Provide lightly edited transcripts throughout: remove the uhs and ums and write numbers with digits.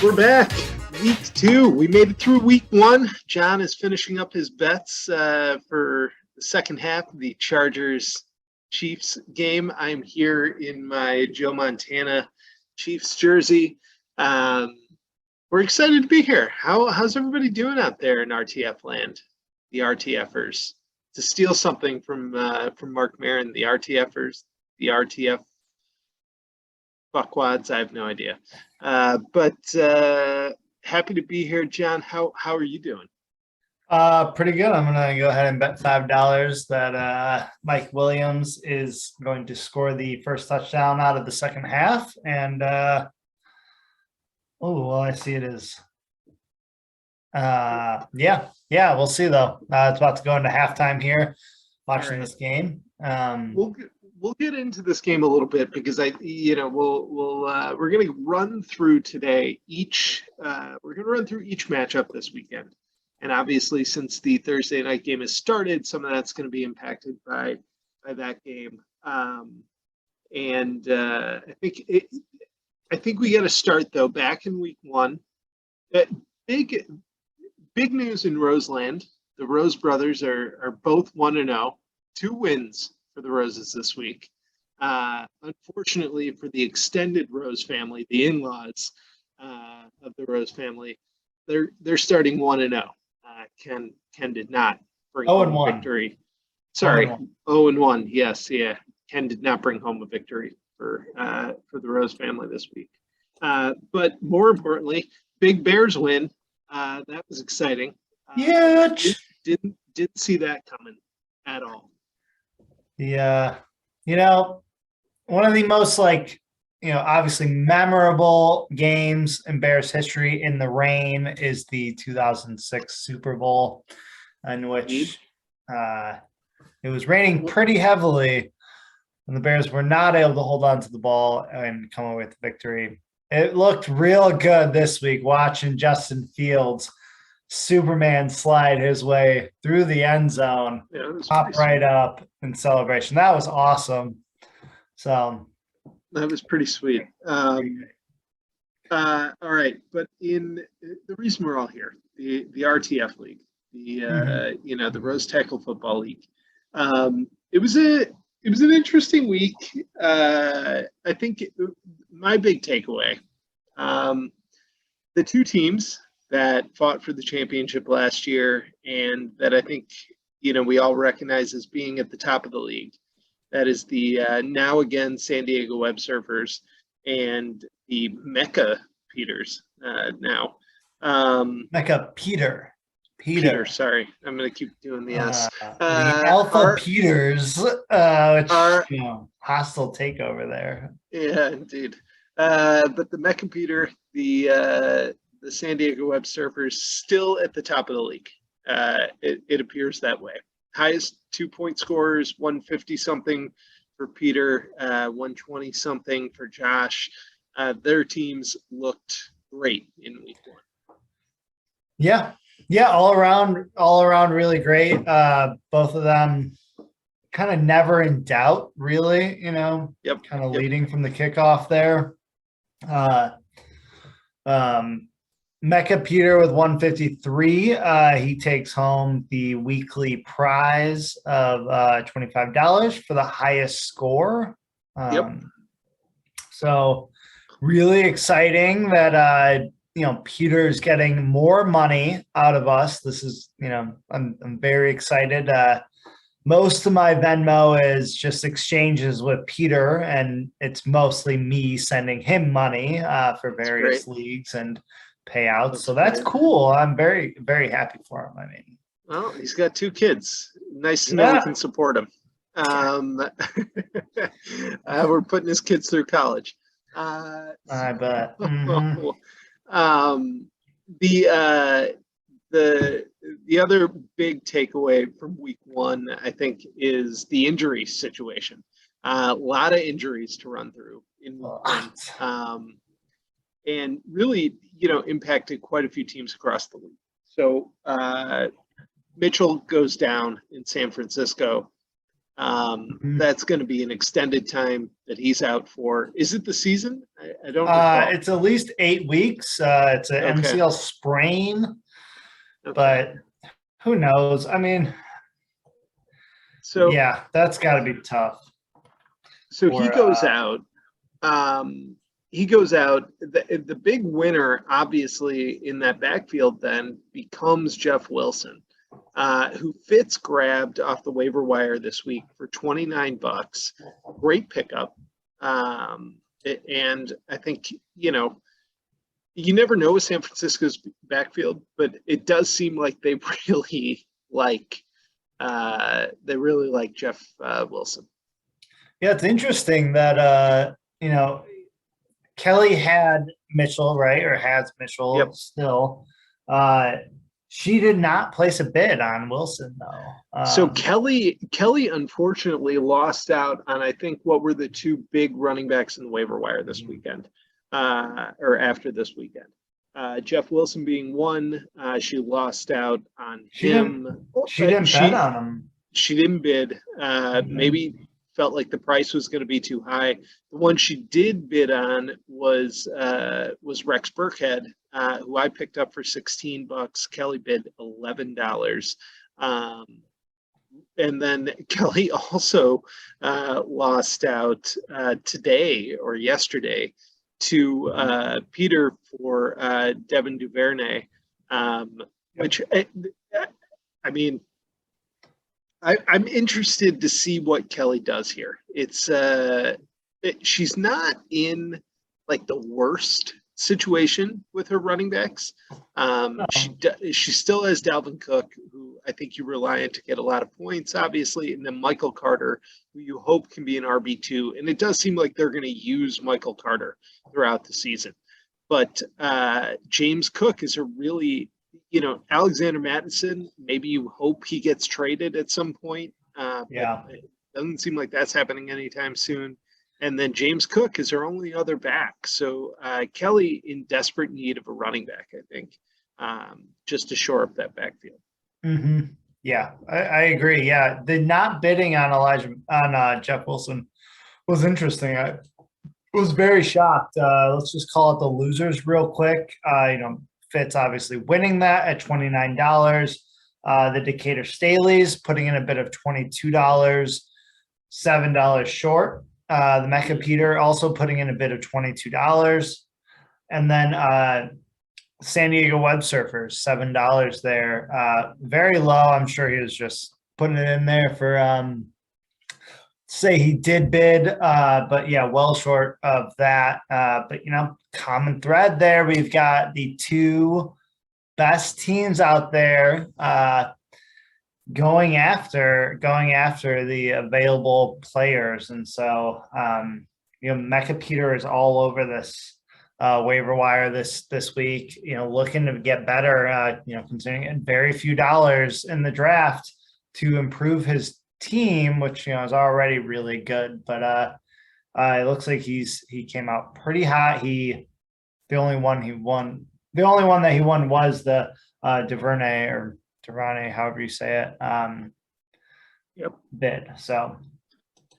We're back. Week 2. We made it through week 1. John is finishing up his bets for the second half of the Chargers-Chiefs game. I'm here in my Joe Montana Chiefs jersey. We're excited to be here. How's everybody doing out there in RTF land? The RTFers. To steal something from Mark Maron, the RTFers, the RTF fuckwads, I have no idea. But happy to be here, John. How are you doing? Pretty good. I'm gonna go ahead and bet $5 that Mike Williams is going to score the first touchdown out of the second half. And I see it is. Yeah, we'll see though. It's about to go into halftime here. Watching this game. We'll get into this game a little bit because we're going to run through today each matchup this weekend, and obviously since the Thursday night game has started, some of that's going to be impacted by that game. I think we got to start though back in week 1. Big news in Roseland. The Rose brothers are both 1-0, 2 wins for the Roses this week. Unfortunately for the extended Rose family, the in-laws of the Rose family, they're starting 1-0. Ken did not bring home a victory. Sorry, 0-1. Yes, yeah. Ken did not bring home a victory for the Rose family this week. But more importantly, Big Bears win. That was exciting. Didn't see that coming at all. One of the most obviously memorable games in Bears history in the rain is the 2006 Super Bowl, in which it was raining pretty heavily, and the Bears were not able to hold on to the ball and come away with the victory. It looked real good this week watching Justin Fields Superman slide his way through the end zone, pop right up in celebration. That was awesome. So that was pretty sweet. All right, but in the reason we're all here, the RTF League, the Rose Tackle Football League. It was an interesting week. I think my big takeaway, the two teams that fought for the championship last year and that I think, we all recognize as being at the top of the league. That is the now again San Diego Web Surfers and the Mecca Peters now. Mecca Peter. Sorry, I'm going to keep doing the S. The Alpha Peters, which hostile takeover there. Yeah, indeed. But the Mecca Peter, the San Diego Web Surfers, still at the top of the league. It appears that way. Highest 2-point scorers, 150-something for Peter, 120-something for Josh. Their teams looked great in week 1. Yeah, all around really great. Both of them kind of never in doubt, really, leading from the kickoff there. Mecca Peter with 153. He takes home the weekly prize of $25 for the highest score. So really exciting that Peter's getting more money out of us. This is I'm very excited. Most of my Venmo is just exchanges with Peter, and it's mostly me sending him money for various leagues and payouts. So that's cool. I'm very, very happy for him. Well, he's got 2 kids. Nice to know we can support him. We're putting his kids through college. I bet. The other big takeaway from week 1, I think, is the injury situation. A lot of injuries to run through in week 1. And really, impacted quite a few teams across the league. So Mitchell goes down in San Francisco. Mhm. That's going to be an extended time that he's out for. Is it the season? I don't recall. It's at least 8 weeks. It's an Okay. MCL sprain, Okay. but who knows? I mean, So yeah, that's got to be tough. he For goes out. He goes out. The big winner, obviously, in that backfield then becomes Jeff Wilson, who Fitz grabbed off the waiver wire this week for $29. Great pickup. And I think, you never know with San Francisco's backfield, but it does seem like they really like Jeff Wilson. Yeah, it's interesting that Kelly had Mitchell, right, or has Mitchell Yep. still. She did not place a bid on Wilson though. So Kelly unfortunately lost out on, I think, what were the two big running backs in the waiver wire this weekend, or after this weekend. Jeff Wilson being one. She lost out on him. She didn't bet on him. She didn't bid. Maybe felt like the price was going to be too high. The one she did bid on was Rex Burkhead, who I picked up for $16. Kelly bid $11. And then Kelly also lost out today or yesterday to Peter for Devin Duvernay, which I mean, I'm interested to see what Kelly does here. She's not in like the worst situation with her running backs. She still has Dalvin Cook, who I think you rely on to get a lot of points, obviously, and then Michael Carter, who you hope can be an RB2. And it does seem like they're going to use Michael Carter throughout the season. But James Cook is a really, Alexander Mattison, maybe you hope he gets traded at some point. Yeah. But it doesn't seem like that's happening anytime soon. And then James Cook is her only other back. So Kelly in desperate need of a running back, I think, just to shore up that backfield. Mm-hmm. Yeah, I agree. Yeah, the not bidding on Jeff Wilson was interesting. I was very shocked. Let's just call it the losers real quick. Fitz obviously winning that at $29. The Decatur Staleys putting in a bid of $22, $7 short. The Mecca Peter also putting in a bid of $22. And then San Diego Web Surfers, $7 there. Very low. I'm sure he was just putting it in there for say he did bid, but yeah, well short of that. But common thread there. We've got the two best teams out there going after the available players. And so Mecca Peter is all over this waiver wire this week, looking to get better, considering very few dollars in the draft to improve his team, which is already really good. But it looks like he came out pretty hot. The only one that he won was the Duvernay or Durrani, however you say it, bid. So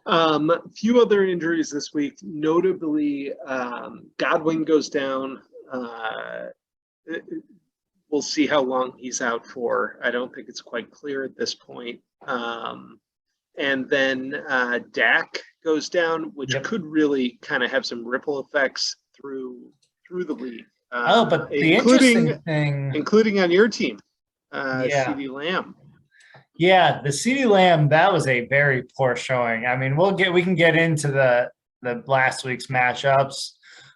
a few other injuries this week, notably Godwin goes down. We'll see how long he's out for. I don't think it's quite clear at this point. And then Dak goes down, which could really kind of have some ripple effects through the league. But the interesting thing, including on your team, CeeDee Lamb. Yeah, the CeeDee Lamb, that was a very poor showing. I mean, we can get into the last week's matchups,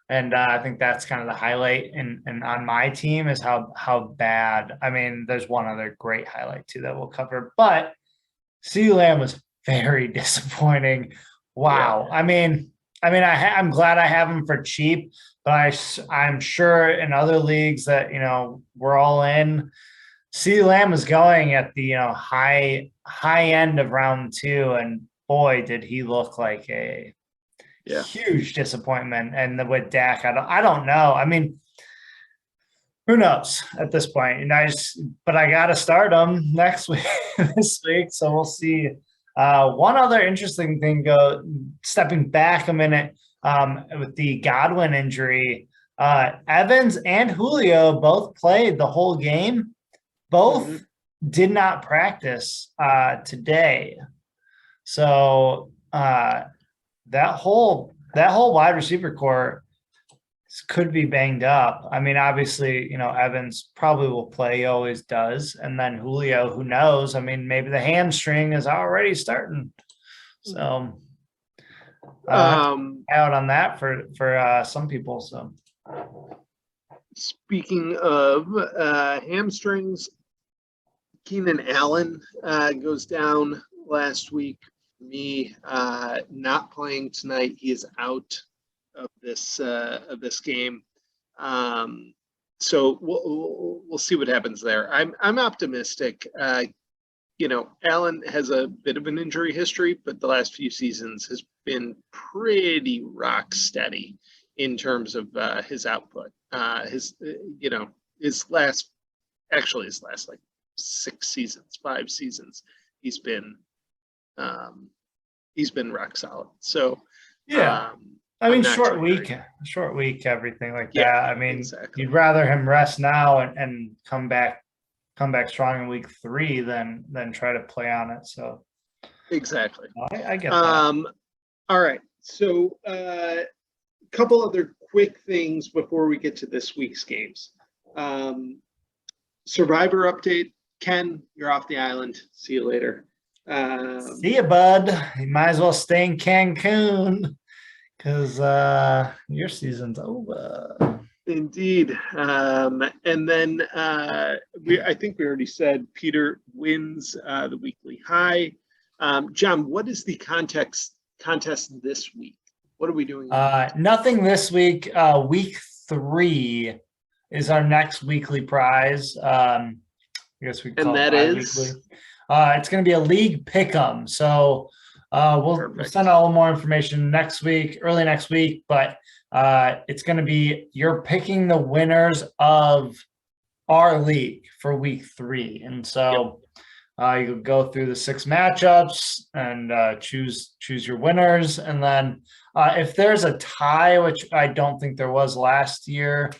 and I think that's kind of the highlight. And on my team is how bad. I mean, there's one other great highlight too that we'll cover, but CeeDee Lamb was very disappointing. Wow. Yeah. I'm glad I have him for cheap, but I'm sure in other leagues that we're all in, CeeDee Lamb was going at the high end of round 2, and boy, did he look like a huge disappointment. And with Dak, I don't know. I mean, who knows at this point? But I got to start him next week, this week, so we'll see One other interesting thing, stepping back a minute, with the Godwin injury, Evans and Julio both played the whole game. Both did not practice today. So that whole wide receiver core could be banged up. I mean, obviously, Evans probably will play, he always does. And then Julio, who knows? I mean, maybe the hamstring is already starting. So out on that for some people. So speaking of hamstrings, Keenan Allen goes down last week. For me, not playing tonight. He is out of this game. So we'll see what happens there. I'm optimistic. Allen has a bit of an injury history, but the last few seasons has been pretty rock steady in terms of his output. His last like 5 seasons, he's been rock solid. So yeah. I mean, short week, everything like that. I mean, exactly. You'd rather him rest now and come back strong in week 3 than try to play on it. So exactly. I get that. All right. So a couple other quick things before we get to this week's games. Survivor update. Ken, you're off the island. See you later. See you, bud. You might as well stay in Cancun because your season's over. Indeed. And then I think we already said Peter wins the weekly high. John, what is the contest this week? What are we doing? Nothing this week. Week 3 is our next weekly prize. I guess we call it bi-weekly. It's going to be a league pick'em. So we'll send out a little more information early next week, but it's going to be, you're picking the winners of our league for week 3. And so you go through the 6 matchups and choose your winners. And then if there's a tie, which I don't think there was last year,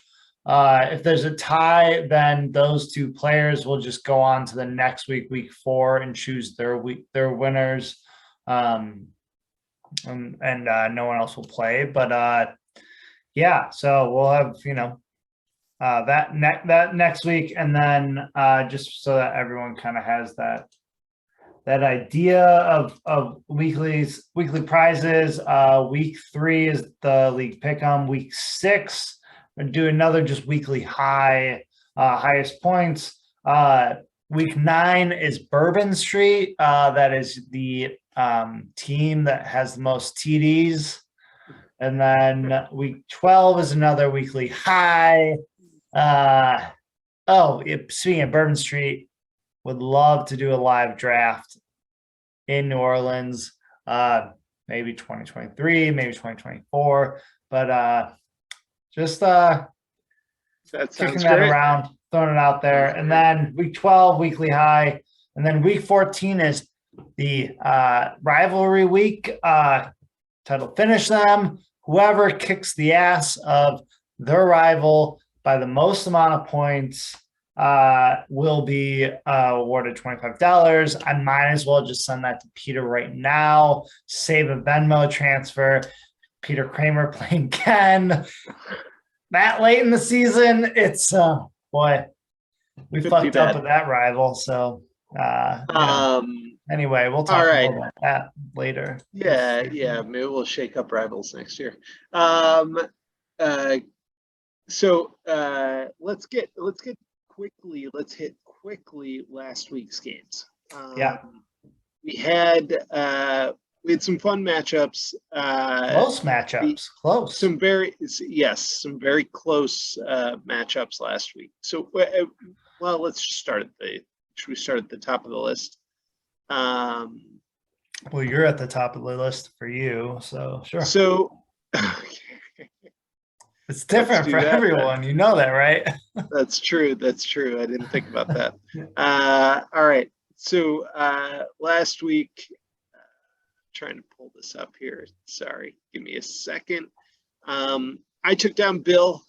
if there's a tie, then those 2 players will just go on to the next week, week 4, and choose their winners. And no one else will play. But yeah, so we'll have that next week, and then just so that everyone kind of has that idea of weekly prizes. Week 3 is the league pick'em. Week 6, we're gonna do another just weekly highest points. Week 9 is Bourbon Street. That is the team that has the most TDs. And then week 12 is another weekly high. Speaking of Bourbon Street, would love to do a live draft in New Orleans, maybe 2023, maybe 2024. But just kicking that around, throwing it out there. And then week 12, weekly high. And then week 14 is the rivalry week. Title finish them. Whoever kicks the ass of their rival by the most amount of points will be awarded $25. I might as well just send that to Peter right now. Save a Venmo transfer. Peter Kramer playing Ken. That late in the season, it's boy, we fucked up with that rival. So anyway, we'll talk more about that later. Yeah, maybe we'll shake up rivals next year. So let's hit quickly last week's games. We had some fun matchups. Close matchups. Close. Some very close matchups last week. So let's start should we start at the top of the list? Well, you're at the top of the list for you, so sure. So it's different for everyone. You know that, right? That's true. I didn't think about that. All right. So last week, trying to pull this up here. Sorry, give me a second. I took down Bill.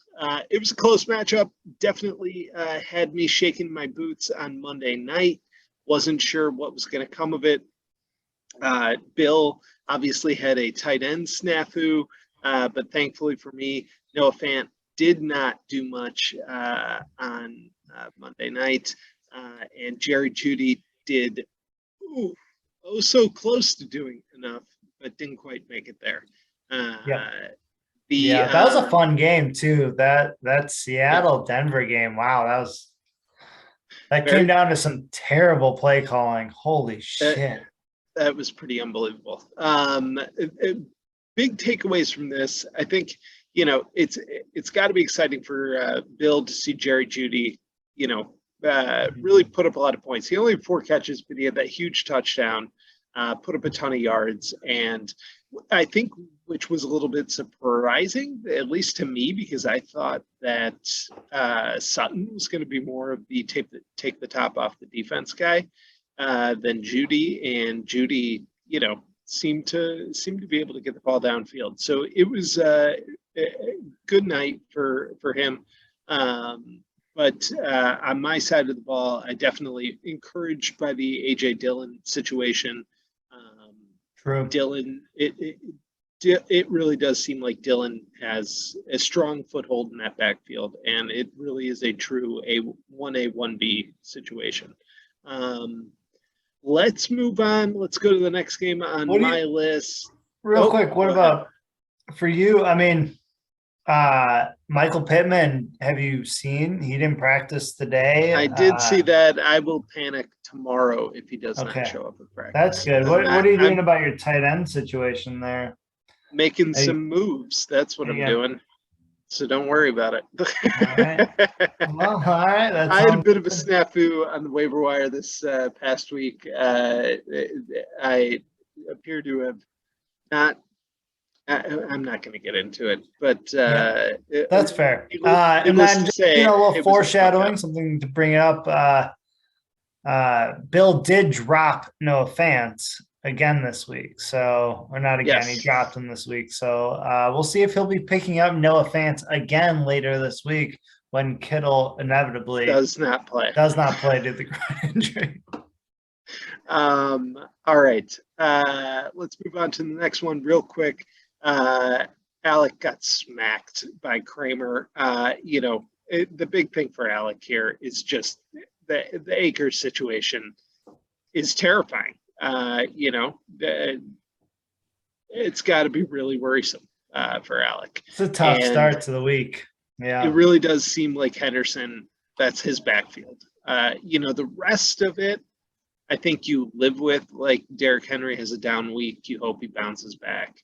It was a close matchup. Definitely had me shaking my boots on Monday night. Wasn't sure what was going to come of it. Bill obviously had a tight end snafu, but thankfully for me, Noah Fant did not do much on Monday night, and Jerry Jeudy did so close to doing enough, but didn't quite make it there. That was a fun game too. That Seattle Denver game. Wow, that came down to some terrible play calling. Holy shit. That was pretty unbelievable. Big takeaways from this. I think, it's got to be exciting for Bill to see Jerry Jeudy, really put up a lot of points. He only had 4 catches, but he had that huge touchdown, put up a ton of yards. And I think, which was a little bit surprising, at least to me, because I thought that Sutton was going to be more of the take the top off the defense guy than Jeudy. And Jeudy, seemed to be able to get the ball downfield. So it was a good night for him. But on my side of the ball, I definitely encouraged by the A.J. Dillon situation. True. Dillon, it really does seem like Dillon has a strong foothold in that backfield, and it really is a true 1A, 1B situation. Let's move on. Let's go to the next game on my list. Real quick, what about for you? I mean, Michael Pittman, have you seen? He didn't practice today. I did see that. I will panic tomorrow if he does not show up at practice. That's good. What are you doing about your tight end situation there? Making some moves. That's what I'm doing. So don't worry about it. All right. Well, all right. I had a bit of a snafu on the waiver wire this past week. I appear to have not. I'm not going to get into it, but that's fair. And then just, a little foreshadowing, something to bring up. Bill did drop Noah Fant again this week, or not again. He dropped him this week, so we'll see if he'll be picking up Noah Fant again later this week when Kittle inevitably does not play due to the groin injury. All right, let's move on to the next one real quick. Alec got smacked by Kramer. The big thing for Alec here is just the Akers situation is terrifying. It's got to be really worrisome for Alec. It's a tough start to the week. Yeah, it really does seem like Henderson, that's his backfield. The rest of it, I think you live with. Like Derrick Henry has a down week. You hope he bounces back.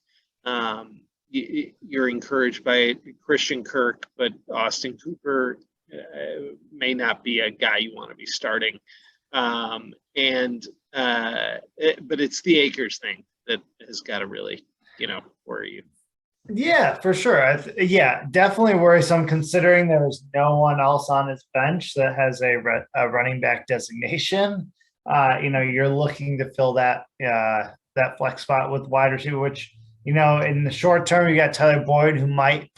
You're encouraged by Christian Kirk, but Austin Cooper may not be a guy you want to be starting. But it's the Akers thing that has got to really, worry you. Yeah, for sure. Definitely worrisome considering there's no one else on his bench that has a running back designation. You're looking to fill that flex spot with wide receiver, which, in the short term, you got Tyler Boyd, who might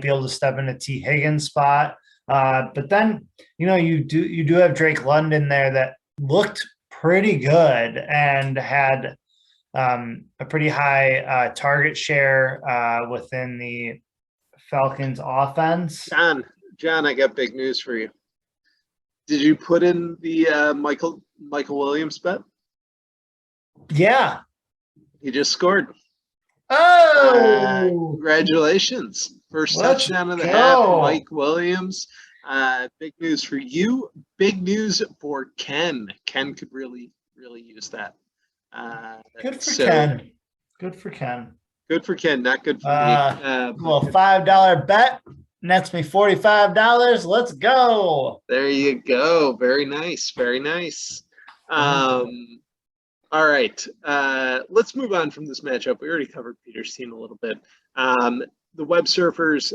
be able to step in a T. Higgins spot. But then, you do have Drake London there that looked pretty good and had a pretty high target share within the Falcons offense. John, I got big news for you. Did you put in the Michael Williams bet? Yeah. He just scored. Oh, congratulations. First touchdown of the half, Mike Williams. Big news for you. Big news for Ken. Ken could really, really use that. Good for Ken. Good for Ken. Good for Ken, not good for me. Well, $5 bet nets me $45. Let's go. There you go. Very nice. Very nice. All right, let's move on from this matchup. We already covered Peter's team a little bit. The Web Surfers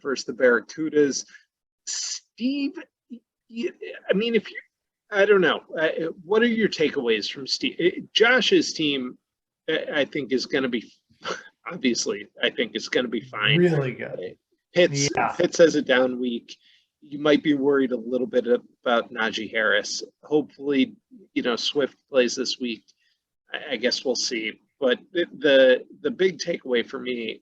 versus the Barracudas. Steve, I don't know. What are your takeaways from Steve? Josh's team I think is going to be, obviously, I think is going to be fine. Really good. Pitts Yeah. has a down week. You might be worried a little bit about Najee Harris. Hopefully, Swift plays this week. I guess we'll see. But the big takeaway for me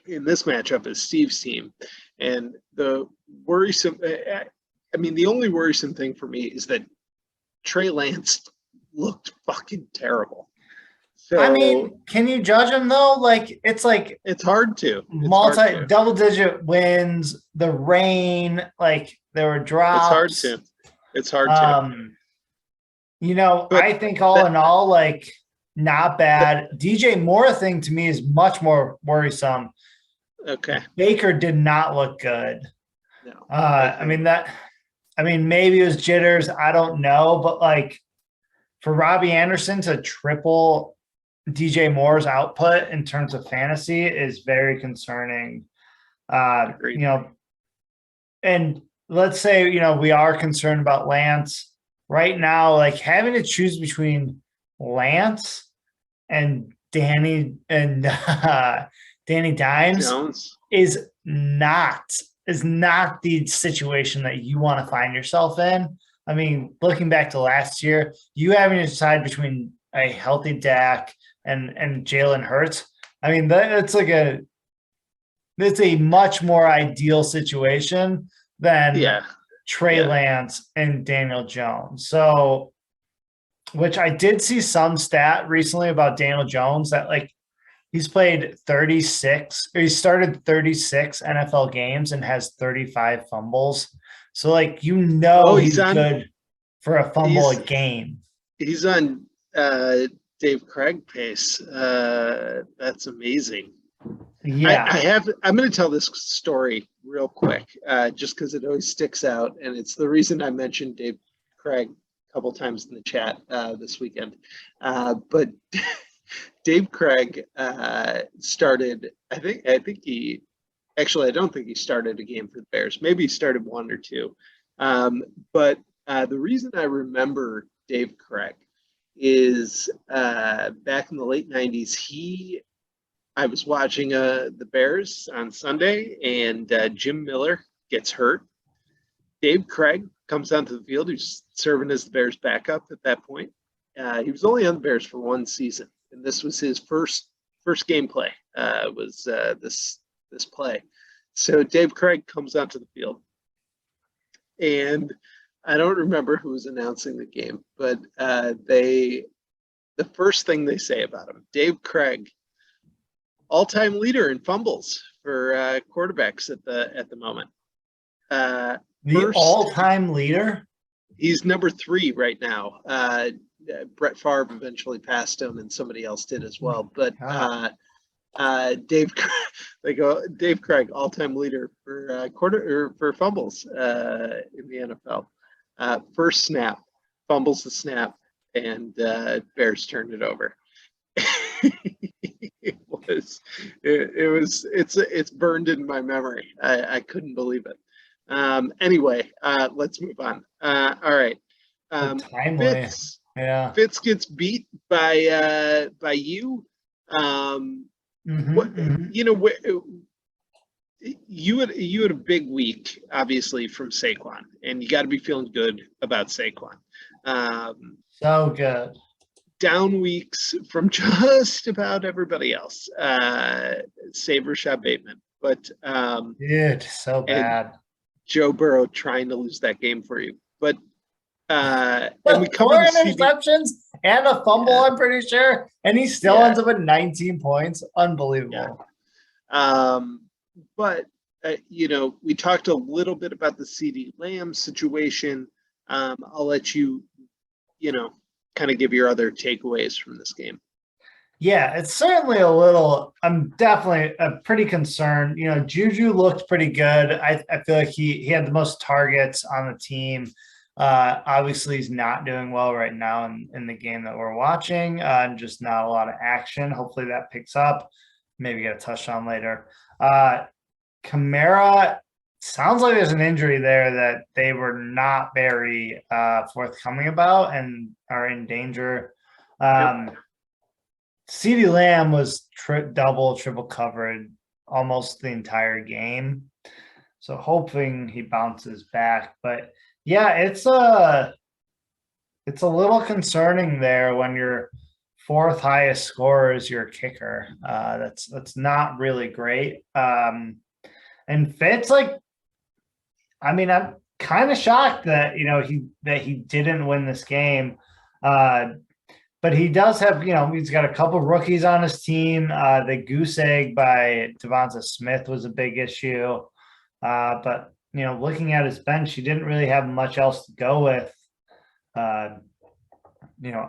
in this matchup is Steve's team. And the only worrisome thing for me is that Trey Lance looked fucking terrible. So I mean, can you judge him though? Like it's hard to double-digit wins, the rain, like there were drops. It's hard to. But I think all in all, like not bad. DJ Moore thing to me is much more worrisome. Okay. Baker did not look good. No. Maybe it was jitters. I don't know, but like for Robbie Anderson to triple DJ Moore's output in terms of fantasy is very concerning. Agreed. And let's say, we are concerned about Lance right now, like having to choose between Lance and Danny Dimes Jones is not the situation that you want to find yourself in. I mean, looking back to last year, you having to decide between a healthy Dak and Jalen Hurts. I mean, that's a much more ideal situation than Trey Lance and Daniel Jones. So, which I did see some stat recently about Daniel Jones that like he's played 36 or he started 36 NFL games and has 35 fumbles. So like, he's good for a fumble a game. He's on Dave Craig pace. That's amazing. Yeah. I'm going to tell this story real quick, just because it always sticks out. And it's the reason I mentioned Dave Craig a couple times in the chat this weekend. But Dave Craig started, I don't think he started a game for the Bears. Maybe he started one or two. But the reason I remember Dave Craig is back in the late 90s, I was watching the Bears on Sunday, and Jim Miller gets hurt. Dave Craig comes onto the field, who's serving as the Bears backup at that point. He was only on the Bears for one season, and this was his first gameplay. Was this play? So Dave Craig comes onto the field, and I don't remember who was announcing the game, but the first thing they say about him, Dave Craig, all-time leader in fumbles for quarterbacks at the moment. All-time leader? He's number 3 right now. Brett Favre eventually passed him, and somebody else did as well. But Dave Craig, all-time leader for fumbles in the NFL. First snap, fumbles the snap, and Bears turned it over. It's burned in my memory. I couldn't believe it. Anyway, let's move on. All right. Fitz gets beat by you. You had a big week, obviously, from Saquon, and you got to be feeling good about Saquon. So good. Down weeks from just about everybody else, save Rashad Bateman. But dude, so bad. Joe Burrow trying to lose that game for you. But and we covered 4 interceptions and a fumble, I'm pretty sure, and he still ends up with 19 points. Unbelievable. Yeah. But we talked a little bit about the CeeDee Lamb situation. I'll let you, kind of give your other takeaways from this game. Yeah, it's certainly I'm definitely pretty concerned. Juju looked pretty good. I feel like he had the most targets on the team. Obviously he's not doing well right now in the game that we're watching, just not a lot of action. Hopefully that picks up, maybe get a touchdown later. Kamara, sounds like there's an injury there that they were not very forthcoming about and are in danger. CeeDee Lamb was double, triple covered almost the entire game. So hoping he bounces back. But yeah, it's a little concerning there when your fourth highest scorer is your kicker. That's not really great. And Fitz, like, I mean, I'm kind of shocked that he didn't win this game. But he does have, he's got a couple rookies on his team. The goose egg by Devonta Smith was a big issue. But looking at his bench, he didn't really have much else to go with.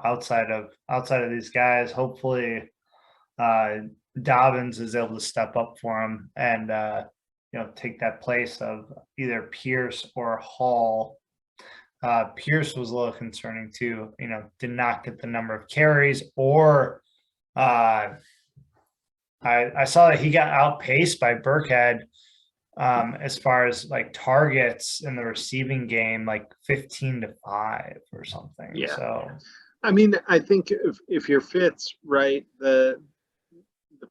Outside of these guys. Hopefully, Dobbins is able to step up for him and take that place of either Pierce or Hall. Pierce was a little concerning too. Did not get the number of carries, or I saw that he got outpaced by Burkhead as far as like targets in the receiving game, like 15-5 or something. Yeah. So, I mean, I think if you're Fitz, right, the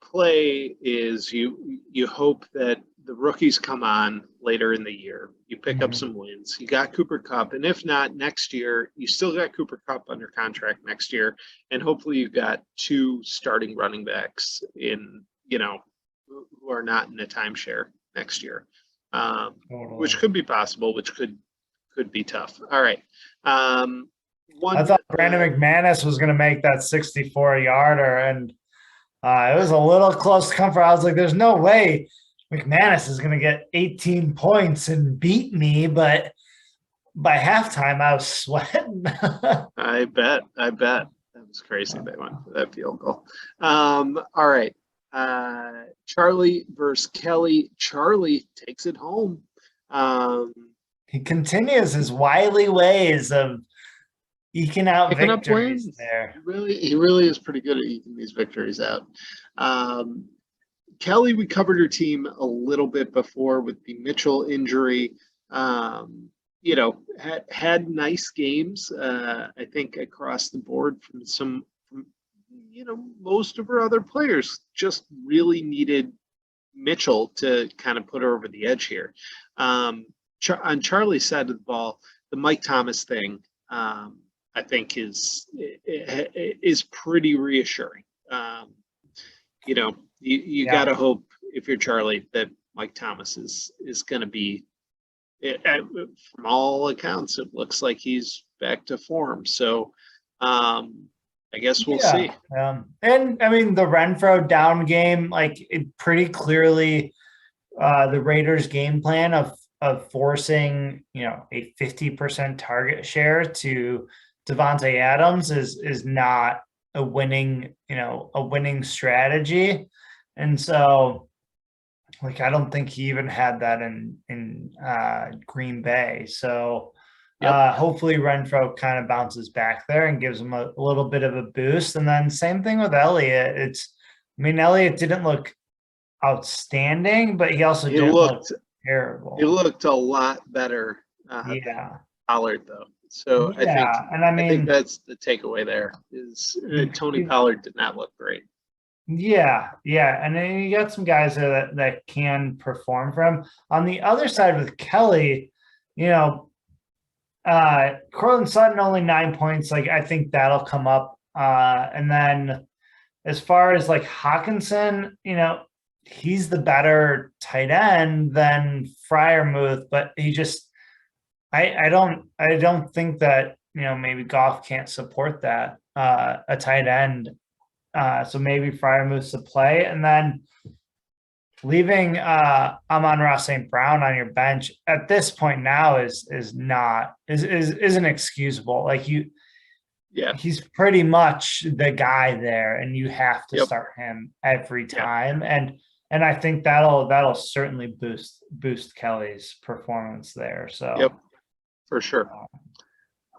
play is you hope that the rookies come on later in the year. You pick up some wins. You got Cooper Kupp, and if not next year, you still got Cooper Kupp under contract next year, and hopefully you've got two starting running backs in who are not in a timeshare next year, which could be possible, which could be tough. All right. I thought Brandon McManus was going to make that 64-yarder, and it was a little close to comfort. I was like, there's no way McManus is going to get 18 points and beat me, but by halftime, I was sweating. I bet. That was crazy. They went for that field goal. All right. Charlie versus Kelly. Charlie takes it home. He continues his wily ways of eking out victories there. He really is pretty good at eking these victories out. Kelly, we covered her team a little bit before with the Mitchell injury. Had nice games, I think, across the board from most of her other players. Just really needed Mitchell to kind of put her over the edge here. On Charlie's side of the ball, the Mike Thomas thing, I think is pretty reassuring. You got to hope, if you're Charlie, that Mike Thomas is going to be, from all accounts, it looks like he's back to form. So I guess we'll see. And I mean, the Renfro down game, like, it pretty clearly the Raiders' game plan of forcing a 50% target share to Devontae Adams is not a winning strategy. And so, like, I don't think he even had that in Green Bay. So hopefully Renfro kind of bounces back there and gives him a little bit of a boost. And then same thing with Elliott. Elliott didn't look outstanding, but he also didn't look terrible. He looked a lot better than Pollard, though. So I think that's the takeaway there is Tony Pollard did not look great. Yeah. And then you got some guys that can perform for him. On the other side with Kelly, Cortland Sutton only 9 points. Like, I think that'll come up. And then as far as like Hawkinson, he's the better tight end than Freiermuth, but he just, I don't think that, maybe Goff can't support that, a tight end. So maybe Freiermuth's the play. And then leaving Amon-Ra St. Brown on your bench at this point now isn't excusable. Like, he's pretty much the guy there, and you have to start him every time. And I think that'll certainly boost Kelly's performance there. So for sure.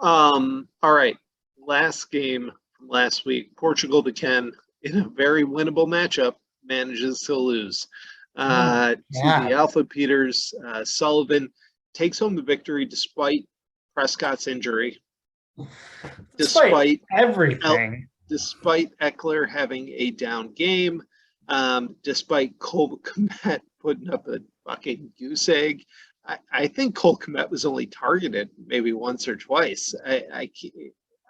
All right. Last game from last week, Portugal to Ken, in a very winnable matchup, manages to lose. To the Alpha Peters, Sullivan takes home the victory despite Prescott's injury. Despite everything. despite Eckler having a down game, despite Cole Kmet putting up a fucking goose egg, I think Cole Kmet was only targeted maybe once or twice. I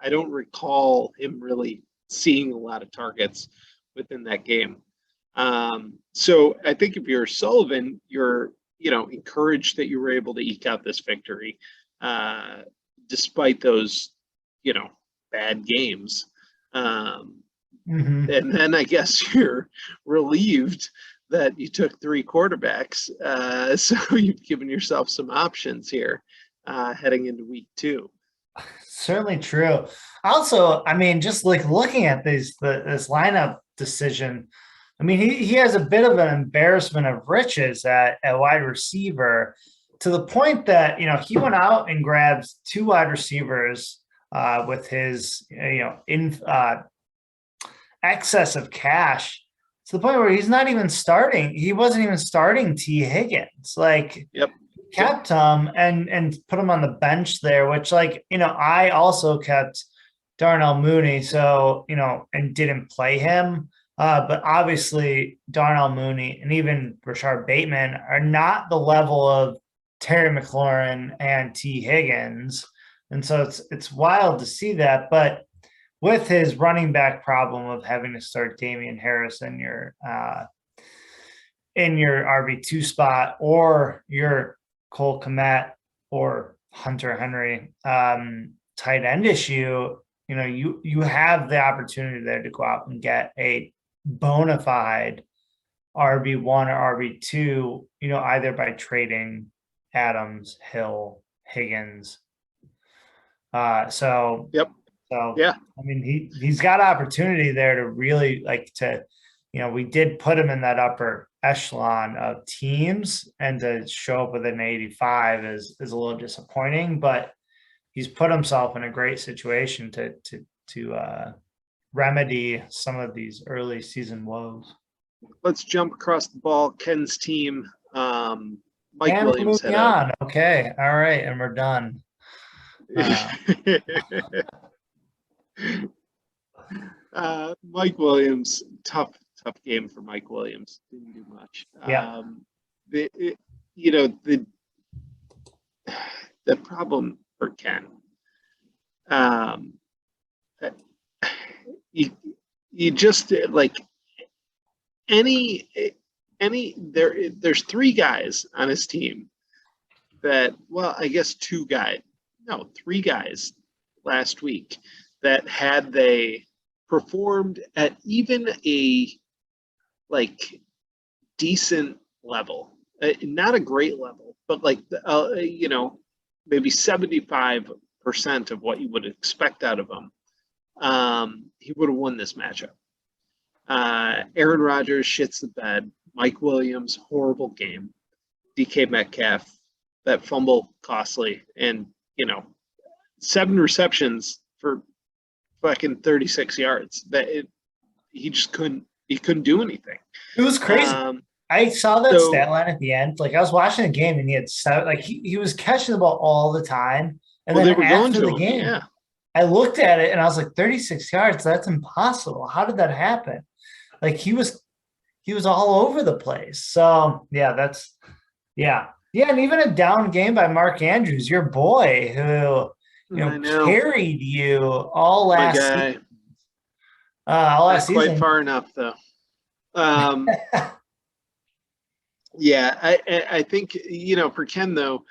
don't recall him really seeing a lot of targets within that game. So I think if you're Sullivan, you're encouraged that you were able to eke out this victory, despite those bad games. And then I guess you're relieved that you took 3 quarterbacks. So you've given yourself some options here heading into week 2. Certainly true. Also, I mean, just like looking at this lineup decision, I mean, he has a bit of an embarrassment of riches at wide receiver, to the point that, he went out and grabs 2 wide receivers with his, excess of cash, to the point where he's not even starting. He wasn't even starting T. Higgins. Like, yep. Kept him and put him on the bench there, which, I also kept Darnell Mooney, so, and didn't play him. But obviously Darnell Mooney and even Rashard Bateman are not the level of Terry McLaurin and T. Higgins. And so it's wild to see that. But with his running back problem of having to start Damian Harris in your RB2 spot, or your Cole Kmet or Hunter Henry tight end issue, you have the opportunity there to go out and get a bona fide RB1 or RB2, either by trading Adams, Hill, Higgins. Yep. So yeah, I mean, he's got opportunity there to really we did put him in that upper echelon of teams, and to show up with an 85 is a little disappointing, but he's put himself in a great situation to remedy some of these early season woes. Let's jump across the ball. Ken's team, Mike and Williams moving on. Okay, all right, and we're done. Mike Williams, tough game for Mike Williams. Didn't do much. Yeah. The problem for Ken, you just like there's 3 guys on his team that, well, I guess 3 guys last week that, had they performed at even a decent level, not a great level, but maybe 75% of what you would expect out of him, he would have won this matchup. Aaron Rodgers shits the bed. Mike Williams, horrible game. DK Metcalf, that fumble, costly, and 7 receptions for fucking 36 yards. He just couldn't do anything. It was crazy. I saw that stat line at the end. I was watching the game, and he had 7. He was catching the ball all the time. And then after the game, I looked at it and I was like, 36 yards. That's impossible. How did that happen? He was all over the place. So yeah, and even a down game by Mark Andrews, your boy, who carried you all last season. Not quite far enough, though. Yeah, I think, for Ken, though,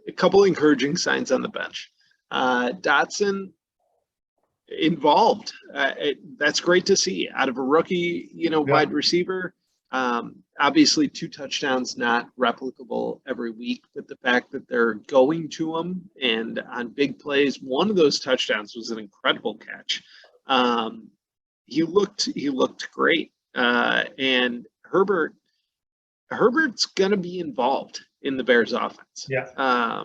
a couple encouraging signs on the bench. Dotson involved. That's great to see out of a rookie, wide receiver. Obviously 2 touchdowns, not replicable every week, but the fact that they're going to him and on big plays, one of those touchdowns was an incredible catch. He looked great. And Herbert's going to be involved in the Bears offense. Yeah.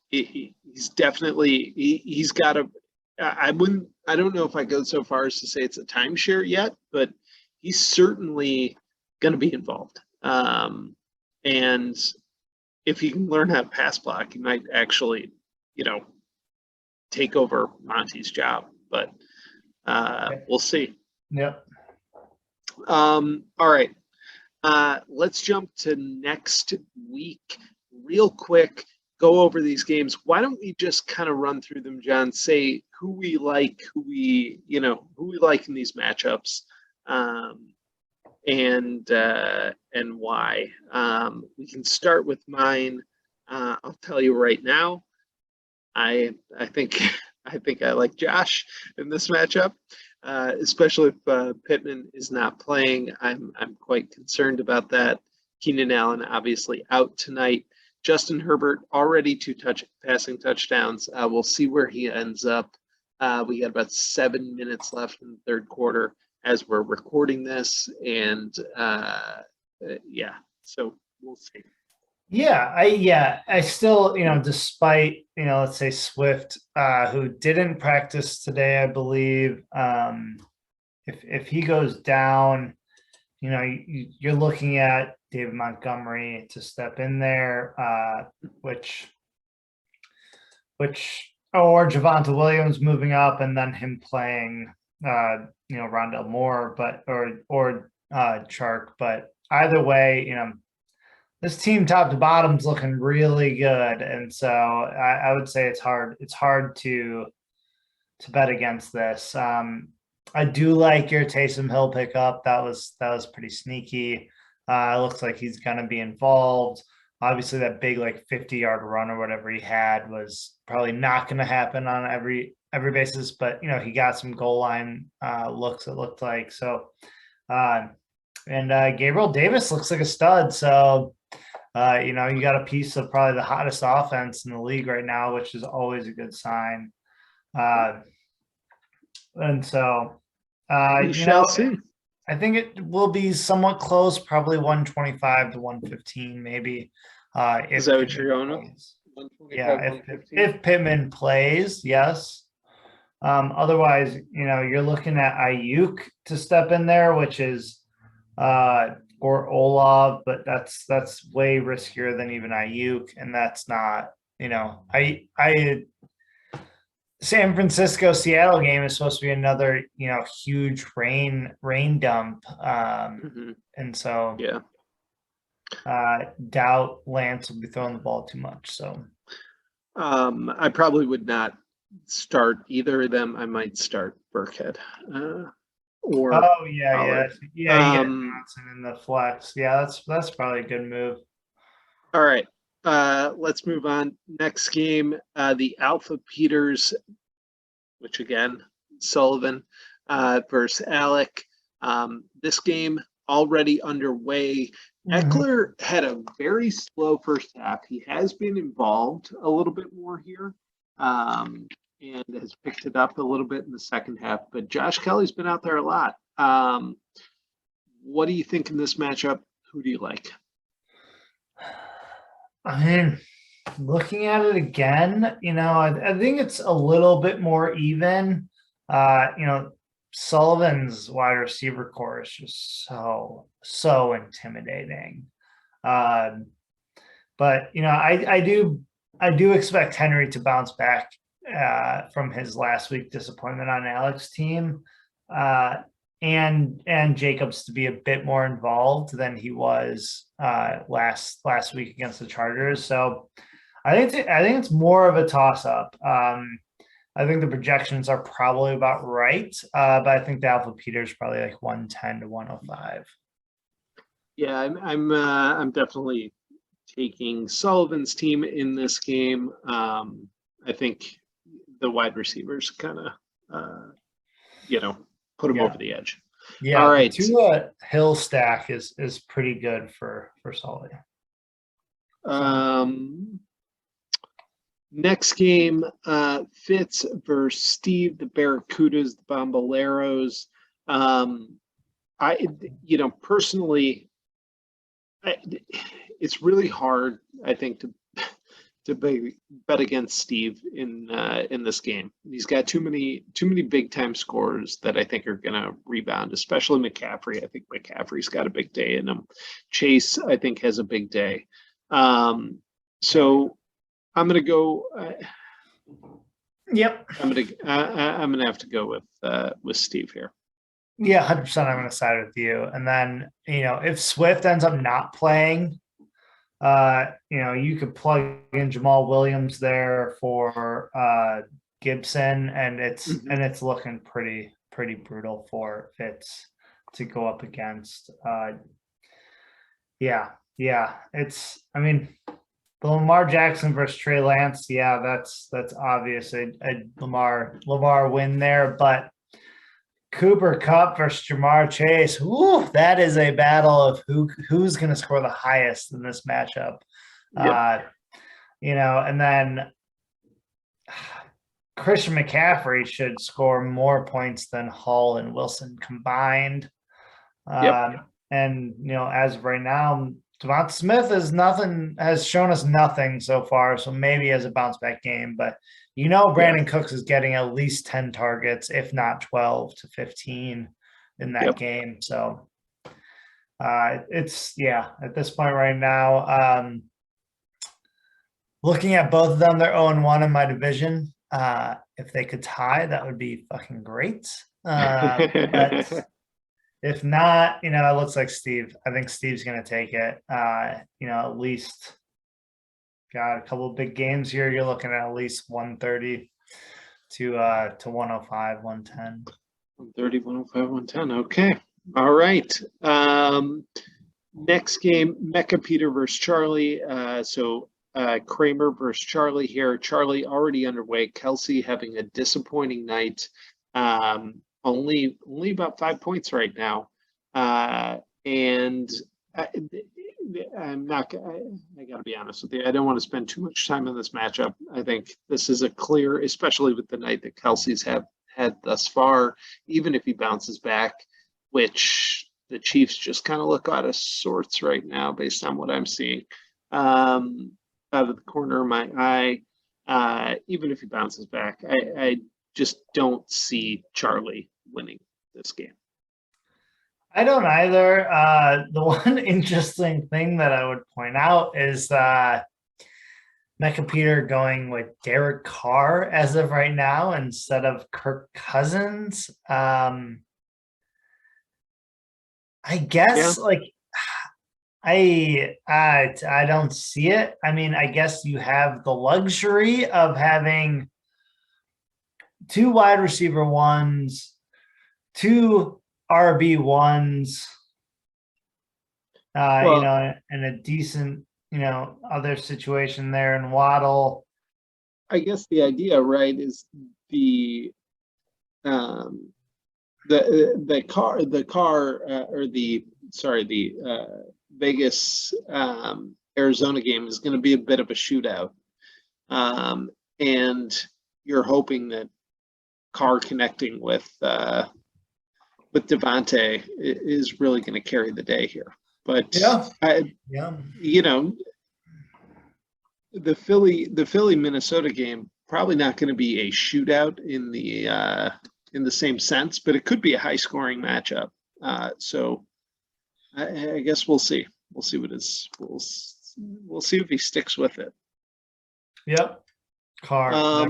He's definitely, he's got a, I don't know if I go so far as to say it's a timeshare yet, but he's certainly going to be involved. And if he can learn how to pass block, he might actually, take over Monty's job. But We'll see. Yep. All right. Let's jump to next week real quick. Go over these games. Why don't we just kind of run through them, John? Say who we like, who we like in these matchups, and why. We can start with mine. I'll tell you right now. I think I like Josh in this matchup, especially if Pittman is not playing. I'm quite concerned about that. Keenan Allen obviously out tonight. Justin Herbert already 2 passing touchdowns. We'll see where he ends up. We got about 7 minutes left in the third quarter as we're recording this, and so we'll see. I still, despite, let's say Swift, who didn't practice today, I believe, if he goes down, you're looking at David Montgomery to step in there, or Javonte Williams moving up and then him playing, Rondell Moore, or Chark. But either way, this team top to bottom is looking really good. And so I would say it's hard to bet against this. I do like your Taysom Hill pickup. That was pretty sneaky. It looks like he's going to be involved. Obviously, that big 50-yard run or whatever he had was probably not going to happen on every basis, but he got some goal line looks. It looked like so. And Gabriel Davis looks like a stud. So you got a piece of probably the hottest offense in the league right now, which is always a good sign. And so We shall see. I think it will be somewhat close, probably 125 to 115, maybe. Is that what you're going with? Yeah, if Pittman plays, yes. Otherwise, you're looking at Ayuk to step in there, which is or Olav, but that's way riskier than even Ayuk, and that's not, San Francisco Seattle game is supposed to be another huge rain dump, and so doubt Lance will be throwing the ball too much. So I probably would not start either of them. I might start Burkhead. Or you get Johnson in the flex. Yeah, that's probably a good move. All right. Let's move on. Next game, the Alpha Peters, which again, Sullivan versus Alec. This game already underway. Eckler had a very slow first half. He has been involved a little bit more here and has picked it up a little bit in the second half. But Josh Kelly's been out there a lot. What do you think in this matchup? Who do you like? I mean, looking at it again, I think it's a little bit more even. Sullivan's wide receiver core is just so intimidating. But I do expect Henry to bounce back from his last week disappointment on Alex's team, and Jacobs to be a bit more involved than he was last week against the Chargers. So I think it's more of a toss up. I think the projections are probably about right, but I think the Alpha Peters probably 110 to 105. Yeah, I'm definitely taking Sullivan's team in this game. I think the wide receivers kind of, put him over the edge. Yeah. All right. The Hill stack is pretty good for Sully. Next game, Fitz versus Steve, the Barracudas, the Bomboleros. Personally, it's really hard, I think, to bet against Steve in this game. He's got too many big time scores that I think are going to rebound, especially McCaffrey. I think McCaffrey's got a big day in him. Chase, I think, has a big day. So I'm going to go. Yep. I'm gonna have to go with Steve here. Yeah, 100%. I'm going to side with you. And then, if Swift ends up not playing, you could plug in Jamal Williams there for Gibson, and it's looking pretty brutal for Fitz to go up against. Yeah. The Lamar Jackson versus Trey Lance. Yeah, that's obvious. A Lamar win there, but Cooper Kupp versus Jamar Chase. Ooh, that is a battle of who's going to score the highest in this matchup. Yep. And then Christian McCaffrey should score more points than Hall and Wilson combined. Yep. And as of right now, Devonta Smith has shown us nothing so far. So maybe as a bounce back game, but Brandon Cooks is getting at least 10 targets, if not 12 to 15 in that game. So at this point right now, looking at both of them, they're 0-1 in my division. If they could tie, that would be fucking great. But if not, it looks like Steve. I think Steve's going to take it. At least got a couple of big games here. You're looking at least 130 to 105, 110. 130, 105, 110. Okay. All right. Next game, Mecca Peter versus Charlie. Kramer versus Charlie here. Charlie already underway. Kelsey having a disappointing night. Only about 5 points right now. And I'm not. I got to be honest with you. I don't want to spend too much time on this matchup. I think this is a clear, especially with the night that Kelsey's have had thus far. Even if he bounces back, which the Chiefs just kind of look out of sorts right now, based on what I'm seeing out of the corner of my eye. Even if he bounces back, I just don't see Charlie winning this game. I don't either. The one interesting thing that I would point out is Mecca Peter going with Derek Carr as of right now instead of Kirk Cousins. I guess I don't see it. I mean, I guess you have the luxury of having 2 wide receiver ones, 2 RB1s, and a decent, other situation there in Waddle. I guess the idea, right, is the Vegas Arizona game is going to be a bit of a shootout, and you're hoping that Carr connecting with Devontae is really going to carry the day here. But the Philly Minnesota game probably not going to be a shootout in the same sense, but it could be a high scoring matchup. So I guess we'll see. We'll see what is. We'll see if he sticks with it. Yep. Carr.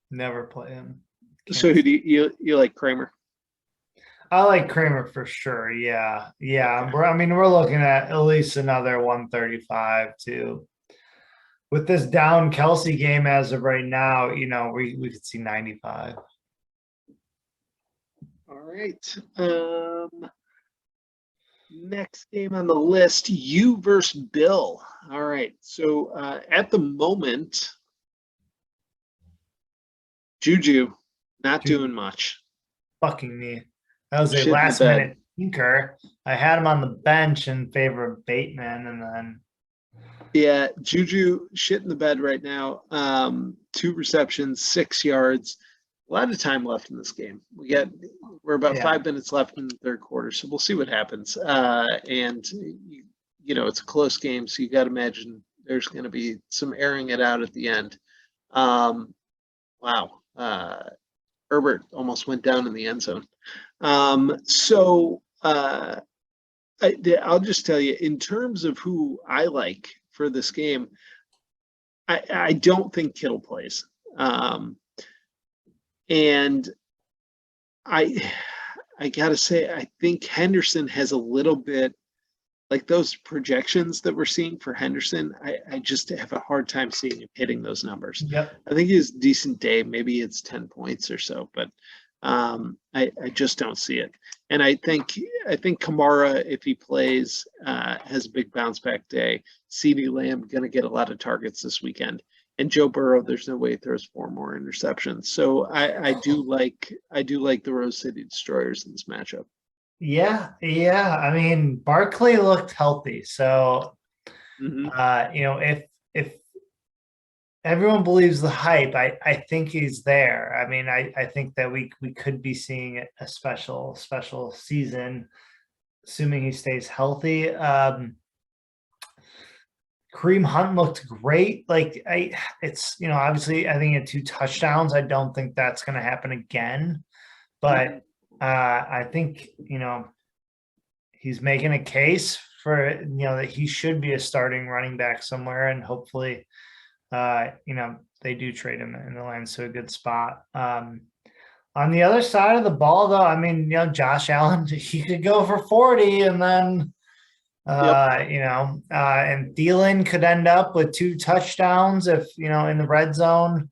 Never play him. So who do you like, Kramer? I like Kramer for sure. Yeah. Okay. We're looking at least another 135 too. With this down Kelsey game as of right now, we could see 95. All right. Next game on the list, you versus Bill. All right. So at the moment, Juju not doing much. Fucking me. That was a last minute tinker. I had him on the bench in favor of Bateman, and then Juju shit in the bed right now. 2 receptions, 6 yards. A lot of time left in this game. We're about 5 minutes left in the third quarter, so we'll see what happens. And it's a close game, so you got to imagine there's going to be some airing it out at the end. Wow. Herbert almost went down in the end zone. I'll just tell you, in terms of who I like for this game, I don't think Kittle plays. And I gotta say, I think Henderson has a little bit like those projections that we're seeing for Henderson. I just have a hard time seeing him hitting those numbers. Yep. I think he's a decent day. Maybe it's 10 points or so, but I just don't see it. And I think Kamara, if he plays, has a big bounce back day. CeeDee Lamb going to get a lot of targets this weekend. And Joe Burrow, there's no way he throws 4 more interceptions. So I do like the Rose City Destroyers in this matchup. Yeah. I mean, Barkley looked healthy. So, if everyone believes the hype, I think he's there. I mean, I think that we could be seeing a special season, assuming he stays healthy. Kareem Hunt looked great. Like it's obviously I think he had 2 touchdowns. I don't think that's going to happen again, but I think he's making a case for that he should be a starting running back somewhere, and hopefully they do trade him and they'll land to a good spot. On the other side of the ball, though, I mean, Josh Allen, he could go for 40, and then and Thielen could end up with 2 touchdowns if in the red zone.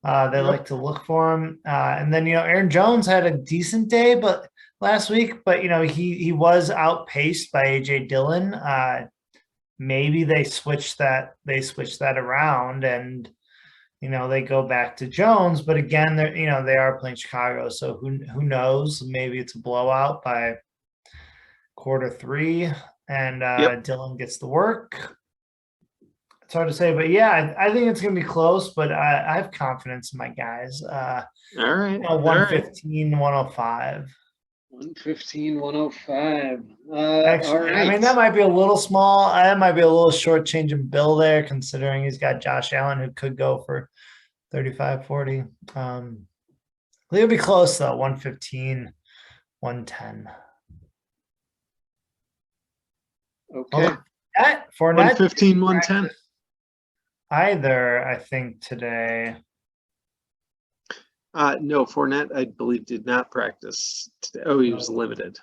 They like to look for him, and then Aaron Jones had a decent day, but last week, but he was outpaced by AJ Dillon. Maybe they switch that around, and they go back to Jones. But again, they are playing Chicago, so who knows? Maybe it's a blowout by quarter 3, and Dillon gets the work. It's hard to say, but yeah, I think it's going to be close, but I have confidence in my guys. All right. 115, 105. 115, 105. Actually, all right. I mean, that might be a little small. That might be a little short change in bill there, considering he's got Josh Allen, who could go for 35, 40. It'll be close, though, 115, 110. Okay. Fournette 115, 110. Either, I think, today. No, Fournette, I believe, did not practice today. Oh, he was limited.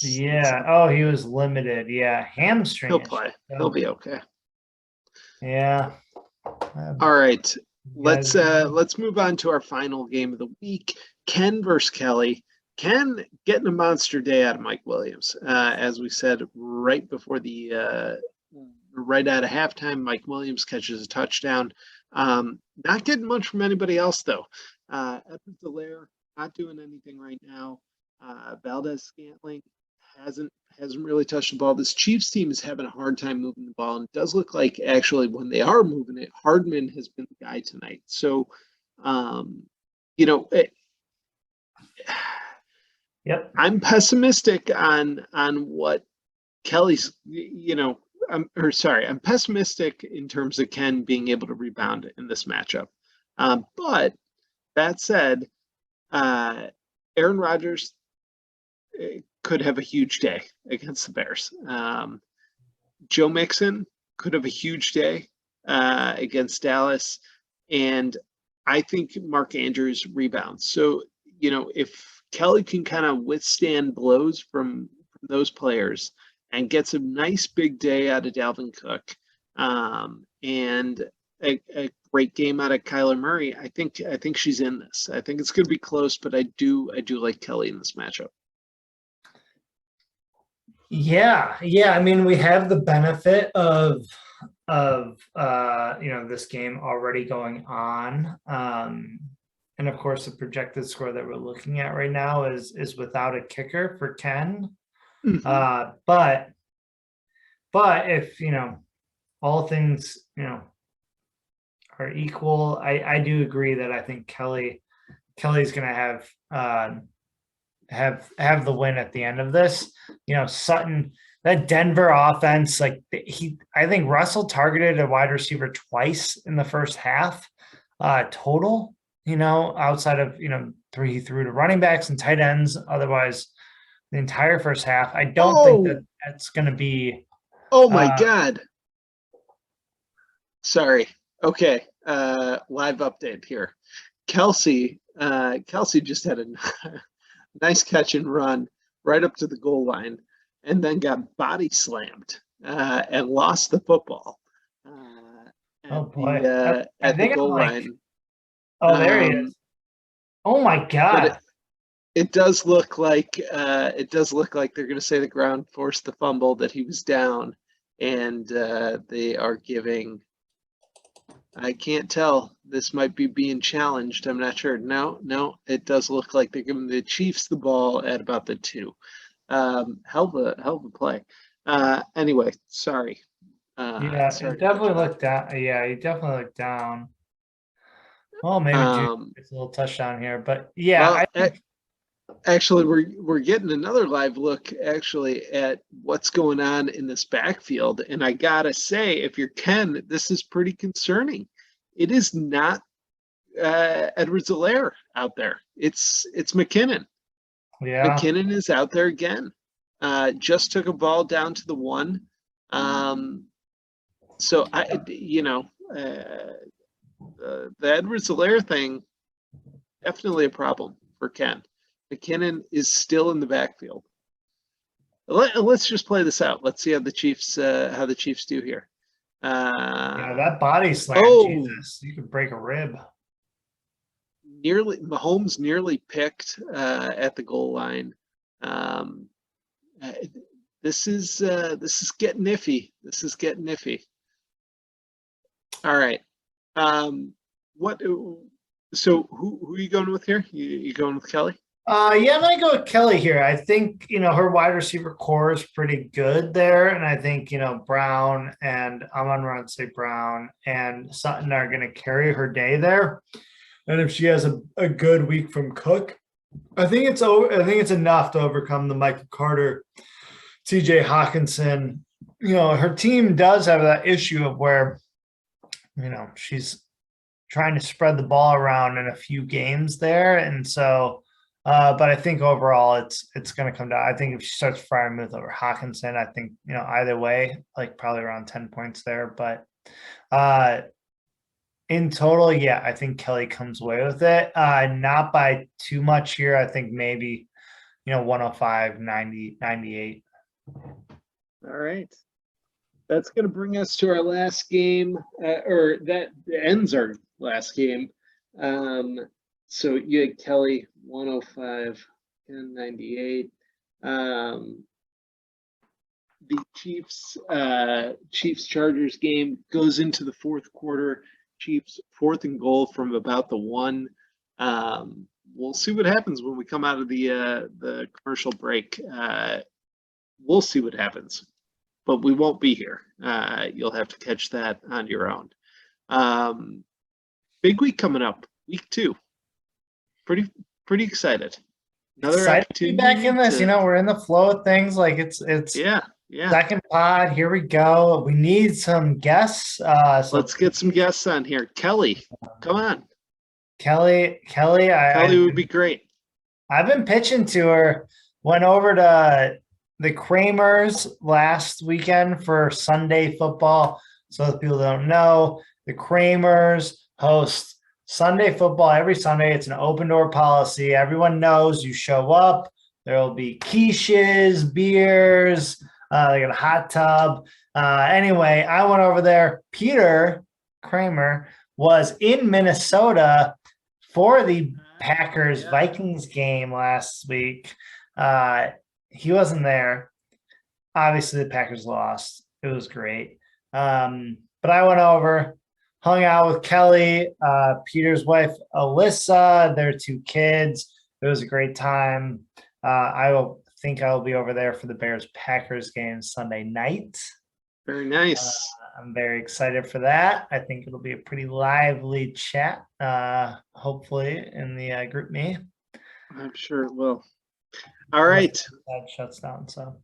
Yeah. Oh, he was limited. Yeah. Hamstring. He'll play. He'll be okay. Yeah. All right. Let's move on to our final game of the week. Ken versus Kelly. Ken getting a monster day out of Mike Williams. As we said right before right out of halftime, Mike Williams catches a touchdown. Not getting much from anybody else, though. Epps-Delaire not doing anything right now. Valdez-Scantling hasn't really touched the ball. This Chiefs team is having a hard time moving the ball, and it does look like actually when they are moving it, Hardman has been the guy tonight. So, Yep. I'm pessimistic on what Kelly's, I'm pessimistic in terms of Ken being able to rebound in this matchup. But that said, Aaron Rodgers could have a huge day against the Bears. Joe Mixon could have a huge day against Dallas. And I think Mark Andrews rebounds. So, if Kelly can kind of withstand blows from those players and gets a nice big day out of Dalvin Cook, and a great game out of Kyler Murray, I think she's in this. I think it's going to be close, but I do like Kelly in this matchup. Yeah. I mean, we have the benefit of this game already going on. And of course, the projected score that we're looking at right now is without a kicker for Ken. Mm-hmm. But if all things are equal, I do agree that I think Kelly's going to have the win at the end of this. Sutton, that Denver offense, I think Russell targeted a wide receiver twice in the first half total. Outside of 3 he threw to running backs and tight ends. Otherwise, the entire first half. I don't think that's going to be. Oh my God! Sorry. Okay. Live update here. Kelsey just had a nice catch and run right up to the goal line, and then got body slammed and lost the football Oh boy. I at the think I'm goal like, line. oh, there he is. Oh my But God. it does look like they're going to say the ground forced the fumble, that he was down, and they are giving. I can't tell. This might be being challenged. I'm not sure. No, it does look like they're giving the Chiefs the ball at about the 2. Hell of a play. Anyway, sorry. Yeah, Sorry it to cut definitely you off. looked down. Yeah, he definitely looked down. Well, maybe Jude gets a little touchdown here, but yeah, Well, I think actually, we're getting another live look actually at what's going on in this backfield, and I gotta say, if you're Ken, this is pretty concerning. It is not Edwards-Helaire out there. It's McKinnon. yeah. McKinnon is out there again. Just took a ball down to the 1. So the Edwards-Helaire thing, definitely a problem for Ken. McKinnon is still in the backfield. Let's just play this out. Let's see how the Chiefs do here. Yeah, that body slam, Jesus, you could break a rib. Mahomes nearly picked at the goal line. This is getting iffy. This is getting iffy. All right. What? So who are you going with here? You going with Kelly? Yeah, I'm gonna go with Kelly here. I think her wide receiver core is pretty good there, and I think Brown and Amon-Ra St. Brown and Sutton are gonna carry her day there. And if she has a good week from Cook, I think it's enough to overcome the Michael Carter, TJ Hawkinson. Her team does have that issue of where she's trying to spread the ball around in a few games there, and so. But I think overall it's going to come down. I think if she starts Freiermuth over Hawkinson, I think either way, like probably around 10 points there. But in total, yeah, I think Kelly comes away with it. Not by too much here. I think maybe 105, 90, 98. All right. That's going to bring us to our last game, or that ends our last game. So you had Kelly 105 and 98. The Chiefs Chargers game goes into the fourth quarter. Chiefs 4th and goal from about the 1. We'll see what happens when we come out of the commercial break. We'll see what happens, but we won't be here. You'll have to catch that on your own. Big week coming up, week 2. Pretty excited. Another excited to be back in this. We're in the flow of things. Like it's yeah. Second pod. Here we go. We need some guests. So let's get some guests on here. Kelly, come on. Kelly, would be great. I've been pitching to her. Went over to the Kramers last weekend for Sunday football. So if people don't know, the Kramers host Sunday football every Sunday. It's an open door policy. Everyone knows you show up. There will be quiches, beers. They got a hot tub. Anyway, I went over there. Peter Kramer was in Minnesota for the Packers-Vikings game last week. He wasn't there. Obviously, the Packers lost. It was great. But I went over, hung out with Kelly, Peter's wife, Alyssa, their 2 kids. It was a great time. I think I'll be over there for the Bears-Packers game Sunday night. Very nice. I'm very excited for that. I think it'll be a pretty lively chat, hopefully, in the group me. I'm sure it will. All right. That shuts down, so.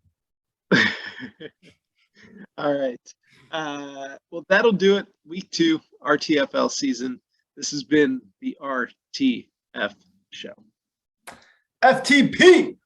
All right. Well, that'll do it. Week 2, RTFL season. This has been the RTF Show. FTP!